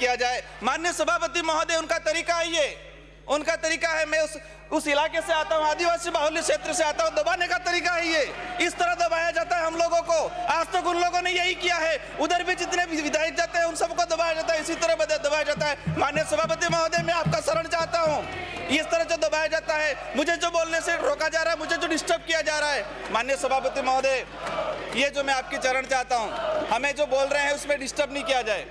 किया जाए। माननीय सभापति महोदय, उनका तरीका है, ये उनका तरीका है। मैं उस इलाके से आता हूँ, आदिवासी बाहुल्य क्षेत्र से आता हूँ, दबाने का तरीका है ये। इस तरह दबाया जाता है हम लोगों को। आज तक उन लोगों ने यही किया है। उधर भी जितने भी विधायक जाते हैं उन सबको दबाया जाता है, इसी तरह दबाया जाता है। माननीय सभापति महोदय, मैं आपका शरण चाहता हूँ। इस तरह जो दबाया जाता है, मुझे जो बोलने से रोका जा रहा है, मुझे जो डिस्टर्ब किया जा रहा है, माननीय सभापति महोदय, ये जो मैं आपकी चरण चाहता हूँ, हमें जो बोल रहे हैं उसमें डिस्टर्ब नहीं किया जाए।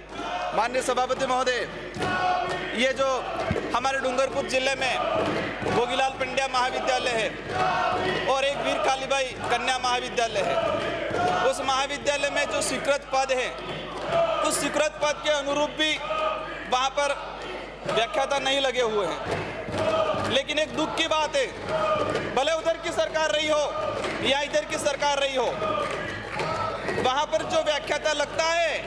माननीय सभापति महोदय, ये जो हमारे डूंगरपुर जिले में भोगीलाल पंड्या महाविद्यालय है और एक वीर कालीबाई कन्या महाविद्यालय है, उस महाविद्यालय में जो स्वीकृत पद है, उस स्वीकृत पद के अनुरूप भी वहाँ पर व्याख्याता नहीं लगे हुए हैं। लेकिन एक दुख की बात है, भले उधर की सरकार रही हो या इधर की सरकार रही हो, वहाँ पर जो व्याख्याता लगता है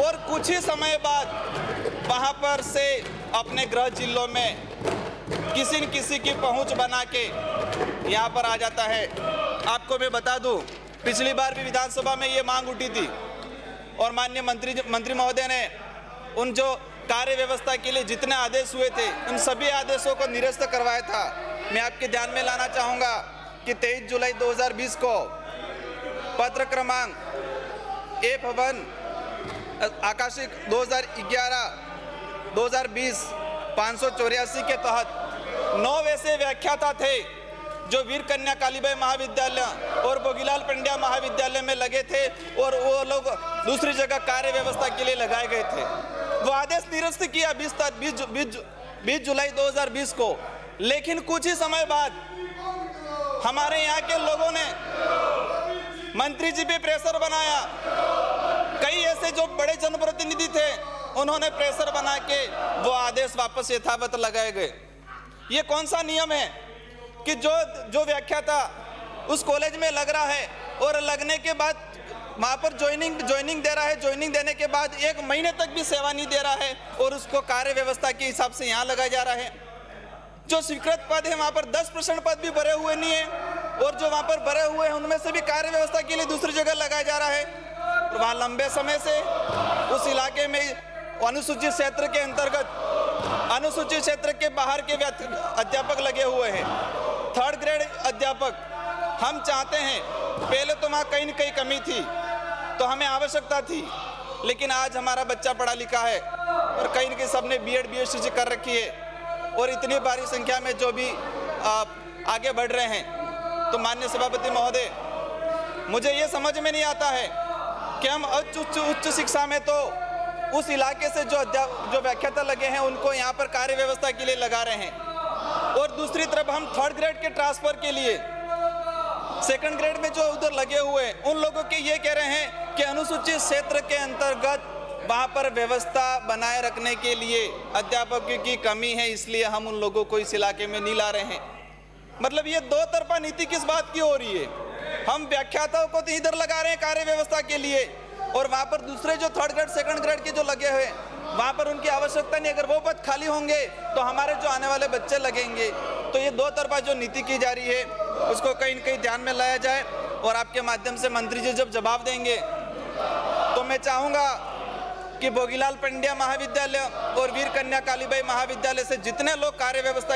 और कुछ ही समय बाद वहाँ पर से अपने गृह जिलों में किसी न किसी की पहुँच बना के यहाँ पर आ जाता है। आपको मैं बता दूँ, पिछली बार भी विधानसभा में ये मांग उठी थी और माननीय मंत्री महोदय ने उन जो कार्य व्यवस्था के लिए जितने आदेश हुए थे, उन सभी आदेशों को निरस्त करवाया था। मैं आपके ध्यान में लाना चाहूँगा कि 23 जुलाई 2020 को पत्र क्रमांक A51 आकाशिक 2011-2020 584 के तहत 9 वैसे व्याख्याता थे जो वीर कन्या कालीबाई महाविद्यालय और भोगीलाल पंड्या महाविद्यालय में लगे थे और वो लोग दूसरी जगह कार्य व्यवस्था के लिए लगाए गए थे। वो आदेश निरस्त किया 20 जुलाई 2020 को। लेकिन कुछ ही समय बाद हमारे यहाँ के लोगों ने मंत्री जी पे प्रेशर बनाया। कई ऐसे जो बड़े जनप्रतिनिधि थे, उन्होंने प्रेशर बना के वो आदेश वापस यथावत लगाए गए। ये कौन सा नियम है कि जो व्याख्याता उस कॉलेज में लग रहा है और लगने के बाद वहाँ पर ज्वाइनिंग दे रहा है, ज्वाइनिंग देने के बाद 1 महीने तक भी सेवा नहीं दे रहा है और उसको कार्य व्यवस्था के हिसाब से यहाँ लगाया जा रहा है। जो स्वीकृत पद है वहाँ पर 10% पद भी भरे हुए नहीं है और जो वहाँ पर भरे हुए हैं उनमें से भी कार्य व्यवस्था के लिए दूसरी जगह लगाया जा रहा है। और वहाँ लंबे समय से उस इलाके में अनुसूचित क्षेत्र के अंतर्गत अनुसूचित क्षेत्र के बाहर के अध्यापक लगे हुए हैं, 3rd ग्रेड अध्यापक। हम चाहते हैं, पहले तो वहाँ कहीं न कहीं कमी थी तो हमें आवश्यकता थी, लेकिन आज हमारा बच्चा पढ़ा लिखा है और कहीं न कहीं सबने BEd BSc कर रखी है और इतनी भारी संख्या में जो भी आगे बढ़ रहे हैं। तो माननीय सभापति महोदय, मुझे ये समझ में नहीं आता है कि हम उच्च शिक्षा में तो उस इलाके से जो व्याख्याता लगे हैं उनको यहाँ पर कार्य व्यवस्था के लिए लगा रहे हैं और दूसरी तरफ हम 3rd ग्रेड के ट्रांसफर के लिए 2nd ग्रेड में जो उधर लगे हुए हैं उन लोगों के ये कह रहे हैं कि अनुसूचित क्षेत्र के अंतर्गत वहाँ पर व्यवस्था बनाए रखने के लिए अध्यापकों की कमी है, इसलिए हम उन लोगों को इस इलाके में नहीं ला रहे हैं। मतलब ये दो तरफा नीति किस बात की हो रही है? हम व्याख्याताओं को तो इधर लगा रहे हैं कार्य व्यवस्था के लिए और वहाँ पर दूसरे जो 3rd ग्रेड 2nd ग्रेड के जो लगे हुए वहाँ पर उनकी आवश्यकता नहीं। अगर वो पद खाली होंगे तो हमारे जो आने वाले बच्चे लगेंगे। तो ये दो तरफा जो नीति की जा रही है उसको कहीं न कहीं ध्यान में लाया जाए और आपके माध्यम से मंत्री जी जब जवाब देंगे तो मैं चाहूँगा कि भोगीलाल पंड्या महाविद्यालय और वीर कन्या कालीबाई महाविद्यालय से जितने लोग कार्य व्यवस्था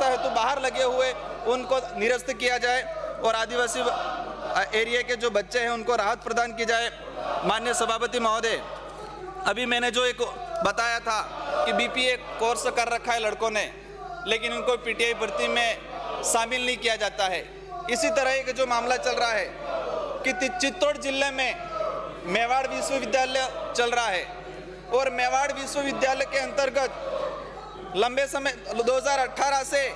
हेतु बाहर लगे हुए उनको निरस्त किया जाए और आदिवासी एरिया के जो बच्चे हैं उनको राहत प्रदान की जाए। माननीय सभापति महोदय, अभी मैंने जो एक बताया था कि BPA कोर्स कर रखा है लड़कों ने, लेकिन उनको PTI भर्ती में शामिल नहीं किया जाता है। इसी तरह एक जो मामला चल रहा है कि चित्तौड़ जिले में मेवाड़ विश्वविद्यालय चल रहा है और मेवाड़ विश्वविद्यालय के अंतर्गत लंबे समय 2018 से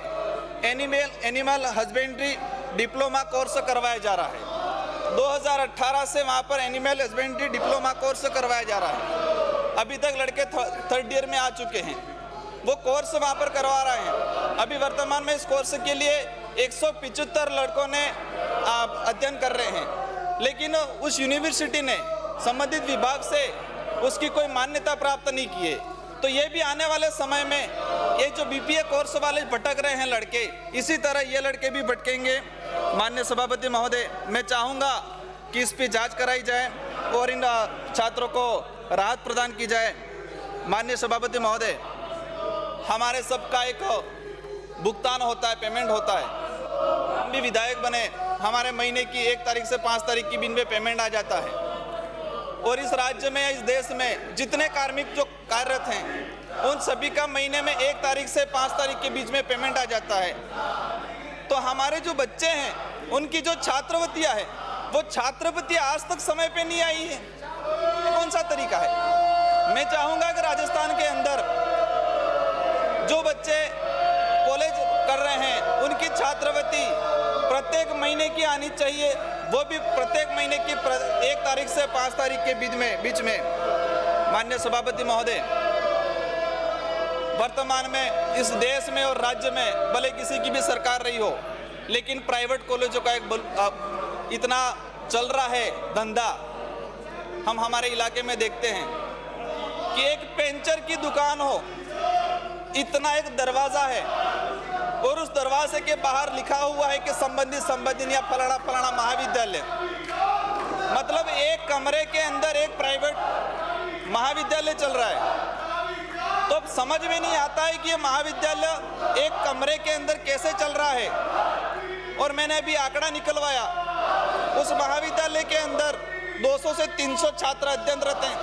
एनिमल हस्बेंड्री डिप्लोमा कोर्स करवाया जा रहा है। 2018 से वहाँ पर एनिमल हस्बेंड्री डिप्लोमा कोर्स करवाया जा रहा है। अभी तक लड़के 3rd ईयर में आ चुके हैं, वो कोर्स वहाँ पर करवा रहे हैं। अभी वर्तमान में इस कोर्स के लिए 175 लड़कों ने अध्ययन कर रहे हैं, लेकिन उस यूनिवर्सिटी ने संबंधित विभाग से उसकी कोई मान्यता प्राप्त नहीं की है। तो ये भी आने वाले समय में ये जो BPA कोर्स वाले भटक रहे हैं लड़के, इसी तरह ये लड़के भी भटकेंगे। माननीय सभापति महोदय, मैं चाहूँगा कि इस पर जांच कराई जाए और इन छात्रों को राहत प्रदान की जाए। माननीय सभापति महोदय, हमारे सबका एक भुगतान होता है, पेमेंट होता है। हम भी विधायक बने, हमारे महीने की 1 तारीख से 5 तारीख की बिन पे पेमेंट आ जाता है। और इस राज्य में, इस देश में जितने कार्मिक जो कार्यरत हैं, उन सभी का महीने में 1 तारीख से 5 तारीख के बीच में पेमेंट आ जाता है। तो हमारे जो बच्चे हैं, उनकी जो छात्रवृत्तियाँ है, वो छात्रवृत्ति आज तक समय पे नहीं आई है। ये कौन सा तरीका है? मैं चाहूँगा कि राजस्थान के अंदर जो बच्चे कॉलेज कर रहे हैं, उनकी छात्रवृत्ति प्रत्येक महीने की आनी चाहिए, वो भी प्रत्येक महीने की 1 तारीख से 5 तारीख के बीच में। माननीय सभापति महोदय, वर्तमान में इस देश में और राज्य में भले किसी की भी सरकार रही हो, लेकिन प्राइवेट कॉलेजों का एक इतना चल रहा है धंधा। हम हमारे इलाके में देखते हैं कि एक पेंचर की दुकान हो, इतना एक दरवाजा है और उस दरवाजे के बाहर लिखा हुआ है कि संबंधित या फलाना महाविद्यालय। मतलब एक कमरे के अंदर एक प्राइवेट महाविद्यालय चल रहा है। तो अब समझ में नहीं आता है कि ये महाविद्यालय एक कमरे के अंदर कैसे चल रहा है। और मैंने अभी आंकड़ा निकलवाया, उस महाविद्यालय के अंदर 200 से 300 छात्र अध्ययनरत हैं।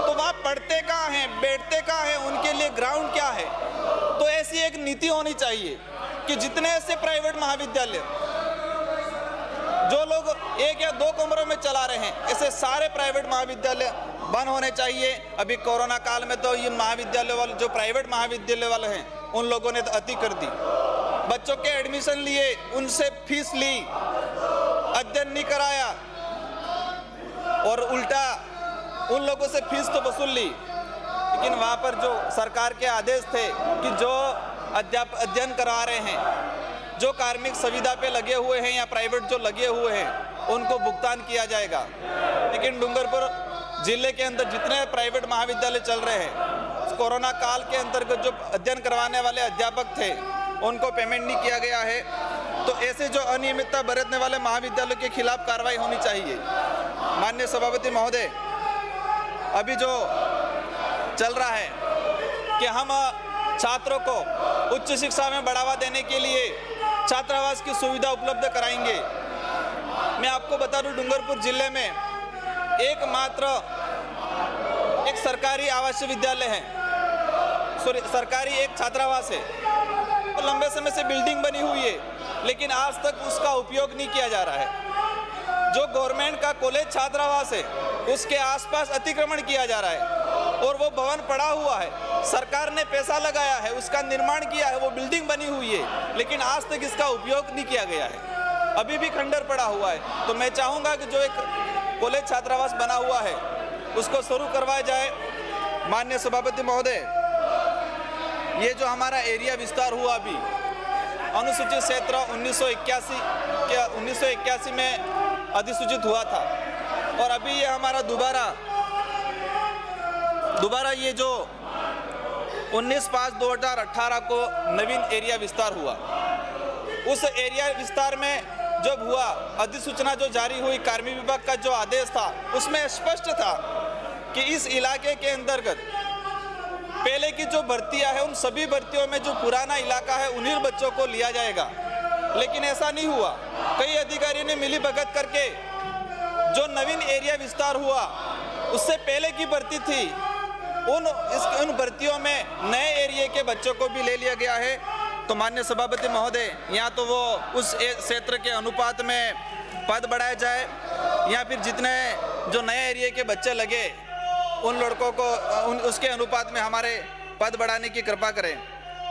तो वहाँ पढ़ते कहाँ हैं, बैठते कहाँ हैं, उनके लिए ग्राउंड क्या है? तो ऐसी एक नीति होनी चाहिए कि जितने ऐसे प्राइवेट महाविद्यालय जो लोग 1 या 2 कमरों में चला रहे हैं, ऐसे सारे प्राइवेट महाविद्यालय बंद होने चाहिए। अभी कोरोना काल में तो ये महाविद्यालय वाले, जो प्राइवेट महाविद्यालय वाले हैं, उन लोगों ने तो अति कर दी। बच्चों के एडमिशन लिए, उनसे फीस ली, अध्ययन नहीं कराया और उल्टा उन लोगों से फीस तो वसूल ली। लेकिन वहाँ पर जो सरकार के आदेश थे कि जो अध्ययन करा रहे हैं, जो कार्मिक सुविधा पे लगे हुए हैं या प्राइवेट जो लगे हुए हैं, उनको भुगतान किया जाएगा। लेकिन डूंगरपुर जिले के अंदर जितने प्राइवेट महाविद्यालय चल रहे हैं, कोरोना काल के अंतर्गत जो अध्ययन करवाने वाले अध्यापक थे, उनको पेमेंट नहीं किया गया है। तो ऐसे जो अनियमितता बरतने वाले महाविद्यालयों के खिलाफ कार्रवाई होनी चाहिए। माननीय सभापति महोदय, अभी जो चल रहा है कि हम छात्रों को उच्च शिक्षा में बढ़ावा देने के लिए छात्रावास की सुविधा उपलब्ध कराएंगे। मैं आपको बता दूं, डूंगरपुर जिले में एकमात्र एक सरकारी आवासीय विद्यालय है, सरकारी एक छात्रावास है। तो लंबे समय से बिल्डिंग बनी हुई है, लेकिन आज तक उसका उपयोग नहीं किया जा रहा है। जो गवर्नमेंट का कॉलेज छात्रावास है, उसके आसपास अतिक्रमण किया जा रहा है और वो भवन पड़ा हुआ है। सरकार ने पैसा लगाया है, उसका निर्माण किया है, वो बिल्डिंग बनी हुई है, लेकिन आज तक इसका उपयोग नहीं किया गया है, अभी भी खंडर पड़ा हुआ है। तो मैं चाहूँगा कि जो एक कॉलेज छात्रावास बना हुआ है, उसको शुरू करवाया जाए। माननीय सभापति महोदय, ये जो हमारा एरिया विस्तार हुआ अभी, अनुसूचित क्षेत्र 1981 में अधिसूचित हुआ था और अभी ये हमारा दोबारा ये जो 19/5/2018 को नवीन एरिया विस्तार हुआ। उस एरिया विस्तार में जब हुआ, अधिसूचना जो जारी हुई, कार्मिक विभाग का जो आदेश था, उसमें स्पष्ट था कि इस इलाके के अंतर्गत पहले की जो भर्तियां हैं, उन सभी भर्तियों में जो पुराना इलाका है, उन्हीं बच्चों को लिया जाएगा। लेकिन ऐसा नहीं हुआ। कई अधिकारी ने मिली भगत करके जो नवीन एरिया विस्तार हुआ, उससे पहले की भर्ती थी, उन भर्तियों में नए एरिया के बच्चों को भी ले लिया गया है। तो माननीय सभापति महोदय, या तो वो उस क्षेत्र के अनुपात में पद बढ़ाया जाए, या फिर जितने जो नए एरिया के बच्चे लगे, उन लड़कों को उसके अनुपात में हमारे पद बढ़ाने की कृपा करें।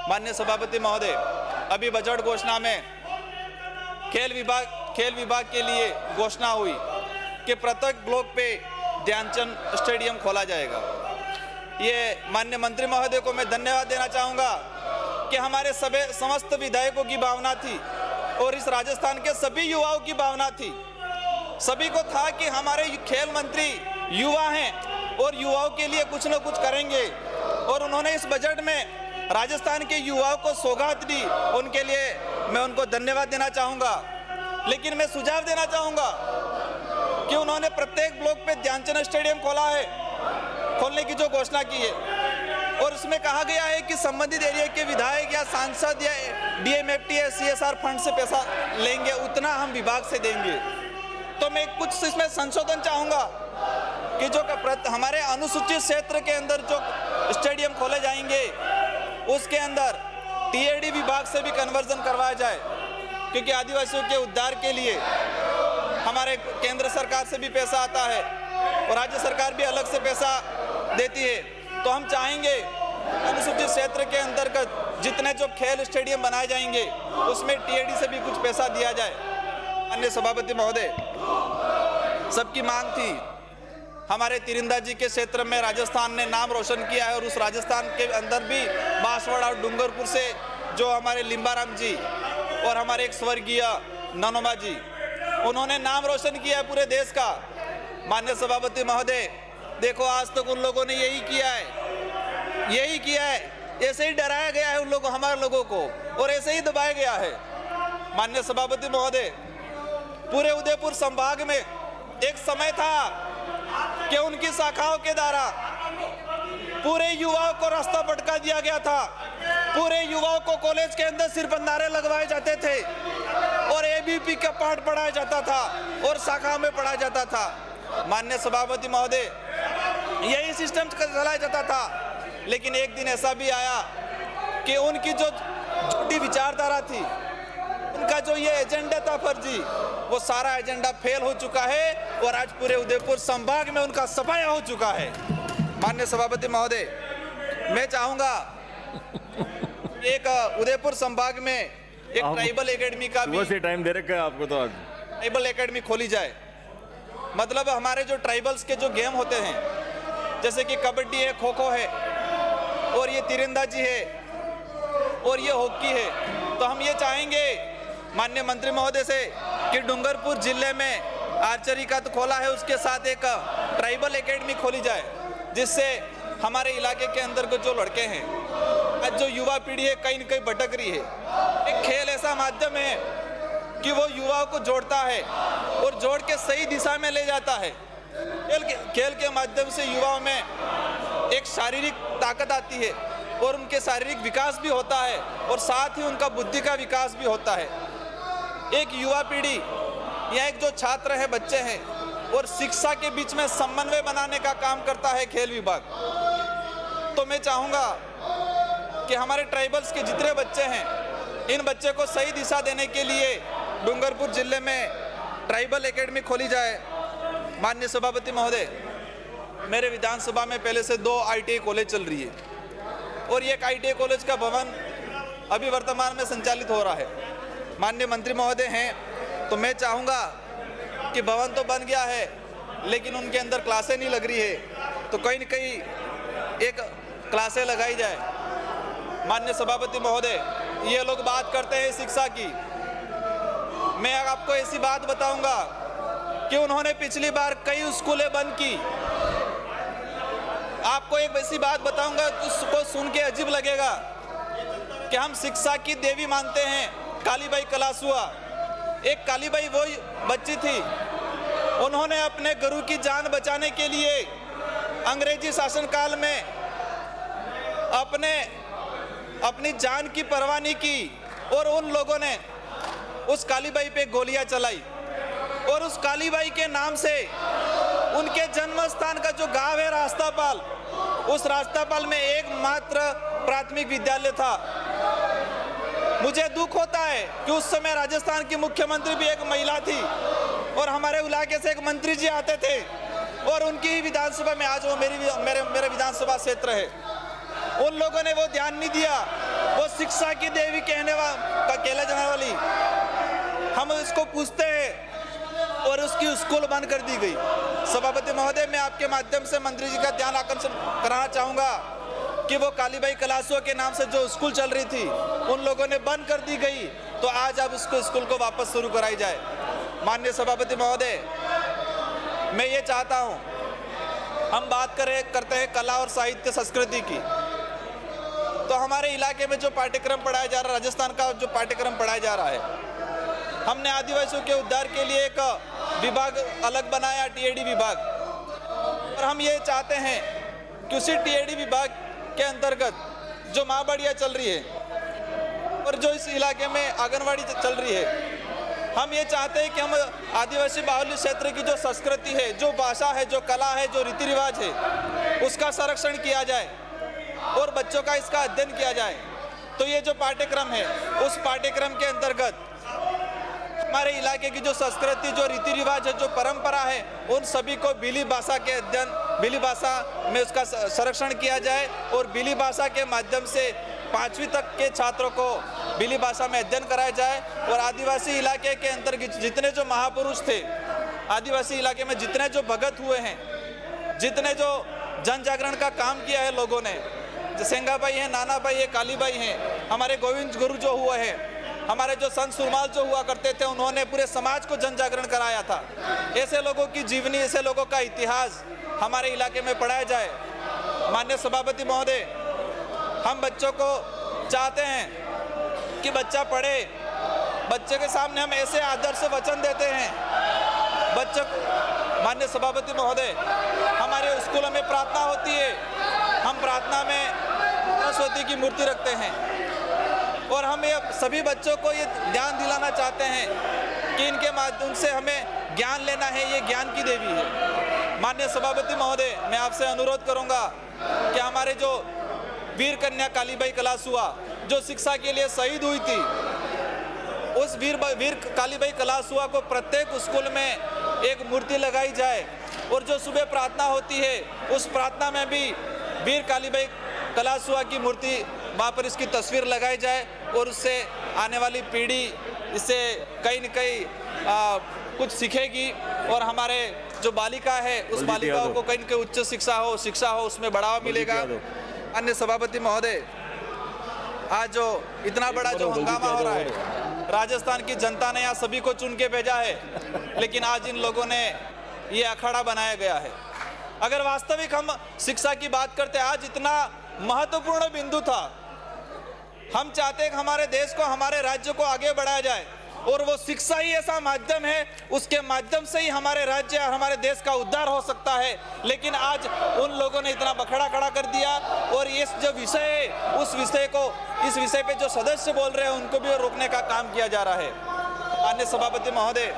माननीय सभापति महोदय, अभी बजट घोषणा में खेल विभाग के लिए घोषणा हुई कि प्रत्येक ब्लॉक पे ध्यानचंद स्टेडियम खोला जाएगा। ये माननीय मंत्री महोदय को मैं धन्यवाद देना चाहूँगा कि हमारे समस्त विधायकों की भावना थी और इस राजस्थान के सभी युवाओं की भावना थी। सभी को था कि हमारे खेल मंत्री युवा हैं और युवाओं के लिए कुछ न कुछ करेंगे, और उन्होंने इस बजट में राजस्थान के युवाओं को सौगात दी। उनके लिए मैं उनको धन्यवाद देना चाहूँगा। लेकिन मैं सुझाव देना चाहूँगा कि उन्होंने प्रत्येक ब्लॉक पे ध्यानचंद स्टेडियम खोला है, खोलने की जो घोषणा की है, और उसमें कहा गया है कि संबंधित एरिया के विधायक या सांसद या डीएमएफटी या सीएसआर फंड से पैसा लेंगे, उतना हम विभाग से देंगे। तो मैं कुछ इसमें संशोधन चाहूँगा कि जो हमारे अनुसूचित क्षेत्र के अंदर जो स्टेडियम खोले जाएंगे उसके अंदर टीएडी विभाग से भी कन्वर्जन करवाया जाए, क्योंकि आदिवासियों के उद्धार के लिए हमारे केंद्र सरकार से भी पैसा आता है और राज्य सरकार भी अलग से पैसा देती है। तो हम चाहेंगे अनुसूचित क्षेत्र के अंतर्गत जितने जो खेल स्टेडियम बनाए जाएंगे उसमें टीएडी से भी कुछ पैसा दिया जाए। अन्य सभापति महोदय, सबकी मांग थी, हमारे तीरंदाजी के क्षेत्र में राजस्थान ने नाम रोशन किया है और उस राजस्थान के अंदर भी बांसवाड़ा और डूंगरपुर से जो हमारे लिम्बाराम जी और हमारे एक स्वर्गीय ननोमा जी, उन्होंने नाम रोशन किया है पूरे देश का। माननीय सभापति महोदय, देखो आज तक उन लोगों ने यही किया है, ऐसे ही डराया गया है उन लोगों, हमारे लोगों को, और ऐसे ही दबाया गया है। माननीय सभापति महोदय, पूरे उदयपुर संभाग में एक समय था कि उनकी शाखाओं के द्वारा पूरे युवाओं को रास्ता भटका दिया गया था, पूरे युवाओं को कॉलेज के अंदर सिरबंधारे लगवाए जाते थे और एबीपी का पाठ पढ़ाया जाता था और शाखा में पढ़ाया जाता था। माननीय सभापति महोदय, यही सिस्टम चलाया जाता था, लेकिन एक दिन ऐसा भी आया कि उनकी जो झूठी विचारधारा थी, उनका जो ये एजेंडा था फर्जी, वो सारा एजेंडा फेल हो चुका है और आज पूरे उदयपुर संभाग में उनका सफाया हो चुका है। माननीय सभापति महोदय, मैं चाहूंगा एक उदयपुर संभाग में एक ट्राइबल एकेडमी का भी से टाइम दे रखा है आपको, तो आज ट्राइबल एकेडमी खोली जाए। मतलब हमारे जो ट्राइबल्स के जो गेम होते हैं, जैसे कि कबड्डी है, खो खो है, और ये तीरंदाजी है, और ये हॉकी है, तो हम ये चाहेंगे माननीय मंत्री महोदय से कि डूंगरपुर जिले में आर्चरी का तो खोला है, उसके साथ एक ट्राइबल एकेडमी खोली जाए, जिससे हमारे इलाके के अंदर के जो लड़के हैं, आज जो युवा पीढ़ी है कहीं न कहीं भटक रही है। एक खेल ऐसा माध्यम है कि वो युवाओं को जोड़ता है और जोड़ के सही दिशा में ले जाता है। खेल के माध्यम से युवाओं में एक शारीरिक ताकत आती है और उनके शारीरिक विकास भी होता है और साथ ही उनका बुद्धि का विकास भी होता है। एक युवा पीढ़ी या एक जो छात्र है, बच्चे हैं, और शिक्षा के बीच में समन्वय बनाने का काम करता है खेल विभाग। तो मैं चाहूँगा कि हमारे ट्राइबल्स के जितने बच्चे हैं, इन बच्चे को सही दिशा देने के लिए डूंगरपुर जिले में ट्राइबल एकेडमी खोली जाए। माननीय सभापति महोदय, मेरे विधानसभा में पहले से 2 ITI कॉलेज चल रही है और एक ITI कॉलेज का भवन अभी वर्तमान में संचालित हो रहा है। माननीय मंत्री महोदय हैं, तो मैं चाहूँगा कि भवन तो बन गया है लेकिन उनके अंदर क्लासें नहीं लग रही है, तो कहीं न कहीं एक क्लासें लगाई जाए। माननीय सभापति महोदय, ये लोग बात करते हैं शिक्षा की, मैं आपको ऐसी बात बताऊंगा कि उन्होंने पिछली बार कई स्कूलें बंद की। आपको एक ऐसी बात बताऊंगा तो उसको सुन के अजीब लगेगा कि हम शिक्षा की देवी मानते हैं कालीबाई कलासुआ। एक कालीबाई वो बच्ची थी, उन्होंने अपने गुरु की जान बचाने के लिए अंग्रेजी शासनकाल में अपनी जान की परवाह नहीं की और उन लोगों ने उस कालीबाई पे गोलियां चलाई और उस कालीबाई के नाम से उनके जन्म स्थान का जो गांव है रास्तापाल, उस रास्तापाल में एकमात्र प्राथमिक विद्यालय था। मुझे दुख होता है कि उस समय राजस्थान की मुख्यमंत्री भी एक महिला थी और हमारे इलाके से एक मंत्री जी आते थे और उनकी ही विधानसभा में आज वो मेरे विधानसभा क्षेत्र है। उन लोगों ने वो ध्यान नहीं दिया। वो शिक्षा की देवी कहले जाने वाली, हम इसको पूछते हैं और उसकी स्कूल बंद कर दी गई। सभापति महोदय, मैं आपके माध्यम से मंत्री जी का ध्यान आकर्षण कराना चाहूँगा कि वो कालीबाई कलासुआ के नाम से जो स्कूल चल रही थी उन लोगों ने बंद कर दी गई, तो आज अब उसको स्कूल को वापस शुरू कराई जाए। माननीय सभापति महोदय, मैं ये चाहता हूँ, हम बात करते हैं कला और साहित्य संस्कृति की, तो हमारे इलाके में जो पाठ्यक्रम पढ़ाया जा रहा है, राजस्थान का जो पाठ्यक्रम पढ़ाया जा रहा है, हमने आदिवासियों के उद्धार के लिए एक विभाग अलग बनाया, टीएडी विभाग, और हम ये चाहते हैं QC TAD विभाग के अंतर्गत जो माँ बढ़िया चल रही है और जो इस इलाके में आंगनवाड़ी चल रही है, हम ये चाहते हैं कि हम आदिवासी बाहुल्य क्षेत्र की जो संस्कृति है, जो भाषा है, जो कला है, जो रीति रिवाज है, उसका संरक्षण किया जाए और बच्चों का इसका अध्ययन किया जाए। तो ये जो पाठ्यक्रम है, उस पाठ्यक्रम के अंतर्गत हमारे इलाके की जो संस्कृति, जो रीति रिवाज है, जो परंपरा है, उन सभी को भीली भाषा के अध्ययन, भीली भाषा में उसका संरक्षण किया जाए और भीली भाषा के माध्यम से 5वीं तक के छात्रों को भीली भाषा में अध्ययन कराया जाए। और आदिवासी इलाके के अंतर्गत जितने जो महापुरुष थे, आदिवासी इलाके में जितने जो भगत हुए हैं, जितने जो जन जागरण का काम किया है लोगों ने, सेंगा भाई हैं, नाना भाई है, काली भाई हैं, हमारे गोविंद गुरु जो हुए हैं, हमारे जो संत सुरमाल जो हुआ करते थे, उन्होंने पूरे समाज को जन जागरण कराया था। ऐसे लोगों की जीवनी, ऐसे लोगों का इतिहास हमारे इलाके में पढ़ाया जाए। माननीय सभापति महोदय, हम बच्चों को चाहते हैं कि बच्चा पढ़े, बच्चे के सामने हम ऐसे आदर्श वचन देते हैं। बच्चों, माननीय सभापति महोदय, हमारे स्कूलों में प्रार्थना होती है, हम प्रार्थना में सरस्वती की मूर्ति रखते हैं और हम ये सभी बच्चों को ये ध्यान दिलाना चाहते हैं कि इनके माध्यम से हमें ज्ञान लेना है, ये ज्ञान की देवी है। माननीय सभापति महोदय, मैं आपसे अनुरोध करूंगा कि हमारे जो वीर कन्या कालीबाई कलासुआ जो शिक्षा के लिए शहीद हुई थी, उस वीर कालीबाई कलासुआ को प्रत्येक स्कूल में एक मूर्ति लगाई जाए और जो सुबह प्रार्थना होती है, उस प्रार्थना में भी वीर कालीबाई कलासुआ की मूर्ति, वहाँ पर इसकी तस्वीर लगाई जाए और उससे आने वाली पीढ़ी इससे कहीं न कहीं कुछ सीखेगी और हमारे जो बालिका है, उस बालिकाओं को कहीं न कहीं उच्च शिक्षा हो, उसमें बढ़ावा मिलेगा। अन्य सभापति महोदय, आज जो इतना बड़ा जो हंगामा हो रहा है, राजस्थान की जनता ने यहाँ सभी को चुन के भेजा है, लेकिन आज इन लोगों ने ये अखाड़ा बनाया गया है। अगर वास्तविक हम शिक्षा की बात करते, आज इतना महत्वपूर्ण बिंदु था, हम चाहते हैं कि हमारे देश को, हमारे राज्य को आगे बढ़ाया जाए और वो शिक्षा ही ऐसा माध्यम है, उसके माध्यम से ही हमारे राज्य और हमारे देश का उद्धार हो सकता है। लेकिन आज उन लोगों ने इतना बखड़ा खड़ा कर दिया और इस जो विषय है, उस विषय को, इस विषय पे जो सदस्य बोल रहे हैं उनको भी रोकने का काम किया जा रहा है। माननीय सभापति महोदय,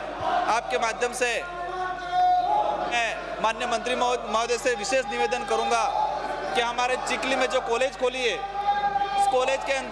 आपके माध्यम से मैं माननीय मंत्री महोदय से विशेष निवेदन करूंगा कि हमारे चिखली में जो कॉलेज खोली है, उस कॉलेज के अंदर